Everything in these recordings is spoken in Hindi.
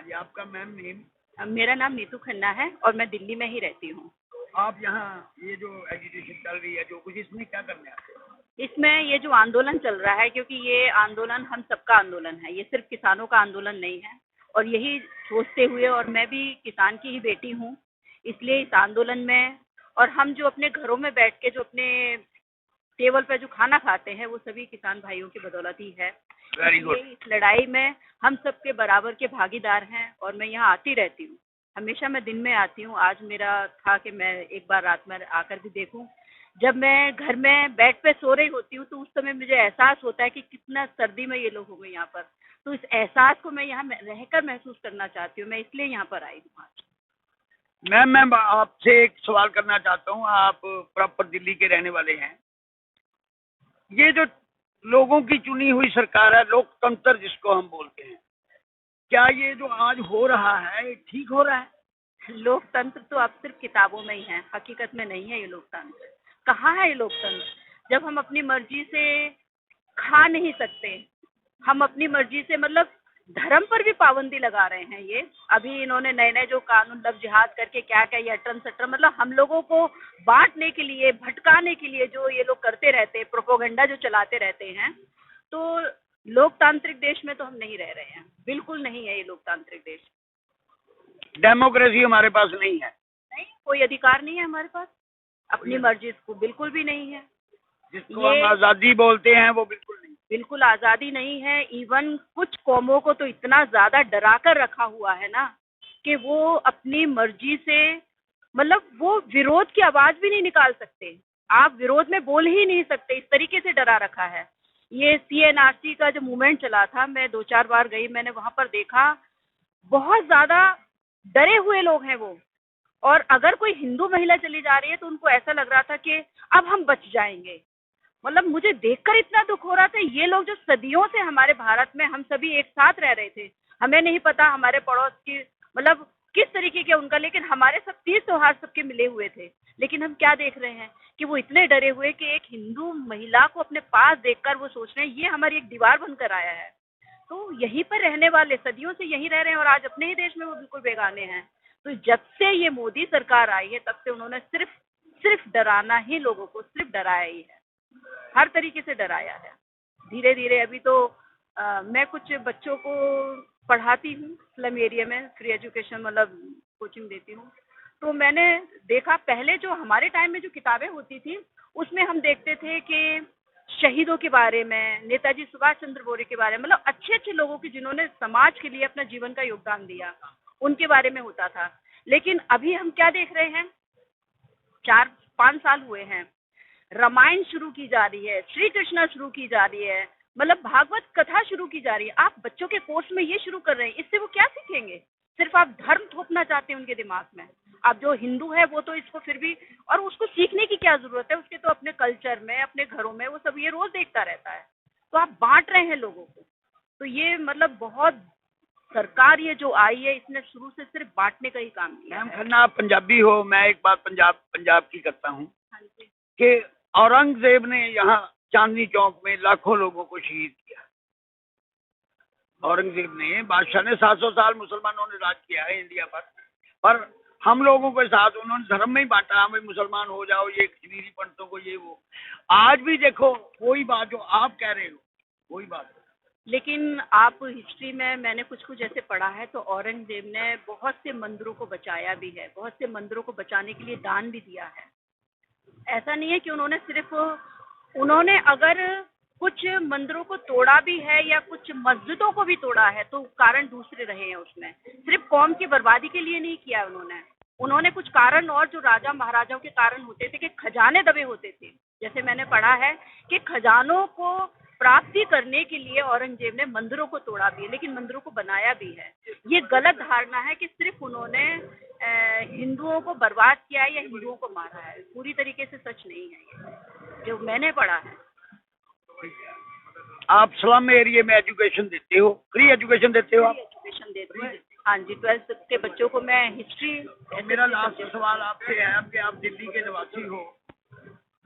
जी, आपका मैम नेम? मेरा नाम नीतू खन्ना है और मैं दिल्ली में ही रहती हूँ। आप यहाँ ये जो एजुकेशन चल रही है जो कुछ, इसमें क्या करने आते हैं? इसमें ये जो आंदोलन चल रहा है, क्योंकि ये आंदोलन हम सबका आंदोलन है, ये सिर्फ किसानों का आंदोलन नहीं है। और यही सोचते हुए, और मैं भी किसान की ही बेटी हूँ, इसलिए इस आंदोलन में, और हम जो अपने घरों में बैठ के जो अपने टेबल पे जो खाना खाते हैं वो सभी किसान भाइयों की बदौलत ही है। Very good. इस लड़ाई में हम सबके बराबर के भागीदार हैं और मैं यहाँ आती रहती हूँ। हमेशा मैं दिन में आती हूँ। आज मेरा था कि मैं एक बार रात में आकर भी देखूं। जब मैं घर में बेड पे सो रही होती हूँ तो उस समय मुझे एहसास होता है कि कितना सर्दी में ये लोग होंगे यहाँ पर। तो इस एहसास को मैं यहाँ रहकर महसूस करना चाहती हूँ। मैं इसलिए यहाँ पर आई हूँ आज। मैम, मैं आपसे एक सवाल करना चाहता हूँ। आप प्रॉपर दिल्ली के रहने वाले हैं। ये जो लोगों की चुनी हुई सरकार है, लोकतंत्र जिसको हम बोलते हैं, क्या ये जो आज हो रहा है ठीक हो रहा है? लोकतंत्र तो अब सिर्फ किताबों में ही है, हकीकत में नहीं है ये लोकतंत्र। कहाँ है ये लोकतंत्र जब हम अपनी मर्जी से खा नहीं सकते, हम अपनी मर्जी से, मतलब धर्म पर भी पाबंदी लगा रहे हैं। ये अभी इन्होंने नए नए जो कानून लव जिहाद करके क्या क्या ये अटरम सटरम, मतलब हम लोगों को बांटने के लिए, भटकाने के लिए जो ये लोग करते रहते हैं, प्रोपोगंडा जो चलाते रहते हैं। तो लोकतांत्रिक देश में तो हम नहीं रह रहे हैं, बिल्कुल नहीं है ये लोकतांत्रिक देश। डेमोक्रेसी हमारे पास नहीं है। नहीं, कोई अधिकार नहीं है हमारे पास, अपनी मर्जी को बिल्कुल भी नहीं है। जिसको हम आजादी बोलते हैं वो बिल्कुल नहीं। बिल्कुल आजादी नहीं है। इवन कुछ कौमों को तो इतना ज्यादा डरा कर रखा हुआ है ना कि वो अपनी मर्जी से, मतलब वो विरोध की आवाज भी नहीं निकाल सकते। आप विरोध में बोल ही नहीं सकते, इस तरीके से डरा रखा है। ये CNRC का जो मूवमेंट चला था, मैं 2-4 बार गई, मैंने वहां पर देखा बहुत ज्यादा डरे हुए लोग हैं वो। और अगर कोई हिंदू महिला चली जा रही है तो उनको ऐसा लग रहा था कि अब हम बच जाएंगे। मतलब मुझे देखकर इतना दुख हो रहा था। ये लोग जो सदियों से हमारे भारत में हम सभी एक साथ रह रहे थे, हमें नहीं पता हमारे पड़ोस की, मतलब किस तरीके के उनका, लेकिन हमारे सब तीज त्योहार सबके मिले हुए थे। लेकिन हम क्या देख रहे हैं कि वो इतने डरे हुए कि एक हिंदू महिला को अपने पास देखकर वो सोच रहे हैं ये हमारी एक दीवार बनकर आया है। तो यहीं पर रहने वाले, सदियों से यहीं रह रहे हैं और आज अपने ही देश में वो बिल्कुल बेगाने हैं। तो जब से ये मोदी सरकार आई है तब से उन्होंने सिर्फ सिर्फ डराना ही, लोगों को सिर्फ डराया ही है, हर तरीके से डराया है। धीरे धीरे अभी तो मैं कुछ बच्चों को पढ़ाती हूँ स्लम एरिया में, फ्री एजुकेशन, मतलब कोचिंग देती हूँ। तो मैंने देखा पहले जो हमारे टाइम में जो किताबें होती थी उसमें हम देखते थे कि शहीदों के बारे में, नेताजी सुभाष चंद्र बोस के बारे में, मतलब अच्छे अच्छे लोगों की जिन्होंने समाज के लिए अपना जीवन का योगदान दिया, उनके बारे में होता था। लेकिन अभी हम क्या देख रहे हैं, 4-5 साल हुए हैं, रामायण शुरू की जा रही है, श्री कृष्णा शुरू की जा रही है, मतलब भागवत कथा शुरू की जा रही है। आप बच्चों के कोर्स में ये शुरू कर रहे हैं, इससे वो क्या सीखेंगे? सिर्फ आप धर्म थोपना चाहते हैं उनके दिमाग में। आप जो हिंदू है वो तो इसको फिर भी, और उसको सीखने की क्या जरूरत है, उसके तो अपने कल्चर में, अपने घरों में वो सब ये रोज देखता रहता है। तो आप बांट रहे हैं लोगों को। तो ये मतलब बहुत, सरकार ये जो आई है इसने शुरू से सिर्फ बांटने का ही काम किया मैम है। खन्ना, आप पंजाबी हो, मैं एक बात पंजाब की करता हूँ हाँ जी। कि औरंगजेब ने यहाँ चांदनी चौक में लाखों लोगों को शहीद किया। औरंगजेब ने, बादशाह ने 700 साल मुसलमानों ने राज किया है इंडिया पर हम लोगों के साथ उन्होंने धर्म में ही बांटा। हमें मुसलमान हो जाओ, ये कश्मीरी पंडितों को, ये वो। आज भी देखो वही बात जो आप कह रहे हो, वही बात। लेकिन आप हिस्ट्री में, मैंने कुछ कुछ ऐसे पढ़ा है तो औरंगजेब ने बहुत से मंदिरों को बचाया भी है, बहुत से मंदिरों को बचाने के लिए दान भी दिया है। ऐसा नहीं है कि उन्होंने सिर्फ, उन्होंने अगर कुछ मंदिरों को तोड़ा भी है या कुछ मस्जिदों को भी तोड़ा है तो कारण दूसरे रहे हैं उसमें, सिर्फ कौम की बर्बादी के लिए नहीं किया उन्होंने कुछ कारण और जो राजा महाराजाओं के कारण होते थे कि खजाने दबे होते थे। जैसे मैंने पढ़ा है कि खजानों को प्राप्ति करने के लिए औरंगजेब ने मंदिरों को तोड़ा भी है, लेकिन मंदिरों को बनाया भी है। ये गलत धारणा है कि सिर्फ उन्होंने हिंदुओं को बर्बाद किया है या हिंदुओं को मारा है। पूरी तरीके से सच नहीं है ये, जो मैंने पढ़ा है। आप स्लम एरिया में एजुकेशन देते हो, फ्री एजुकेशन देते हो? फ्री एजुकेशन देती हूँ। हाँ जी, 12th के बच्चों को मैं हिस्ट्री। मेरा लास्ट सवाल आपसे है कि आप दिल्ली के निवासी हो,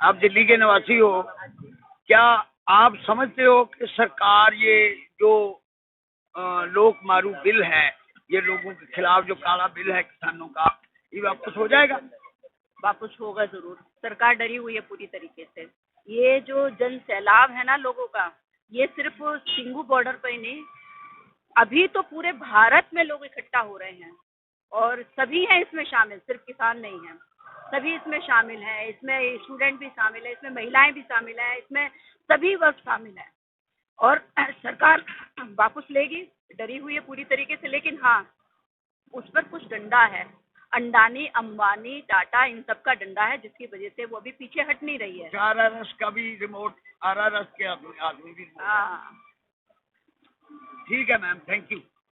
आप दिल्ली के निवासी हो, क्या आप समझते हो कि सरकार ये जो लोक मारू बिल है ये लोगों के खिलाफ जो काला बिल है किसानों का, ये वापस हो जाएगा? वापस होगा जरूर। सरकार डरी हुई है पूरी तरीके से। ये जो जन सैलाब है ना लोगों का, ये सिर्फ सिंगू बॉर्डर पर ही नहीं, अभी तो पूरे भारत में लोग इकट्ठा हो रहे हैं और सभी हैं इसमें शामिल, सिर्फ किसान नहीं है, सभी इसमें शामिल हैं। इसमें स्टूडेंट भी शामिल है, इसमें महिलाएं भी शामिल हैं, इसमें सभी वर्ग शामिल हैं और सरकार वापस लेगी, डरी हुई है पूरी तरीके से। लेकिन हाँ, उस पर कुछ डंडा है, अंडानी, अंबानी, टाटा, इन सब का डंडा है, जिसकी वजह से वो अभी पीछे हट नहीं रही है। RRS का भी रिमोट, RRS के आदमी भी। हाँ। ठीक है मैम, थैंक यू।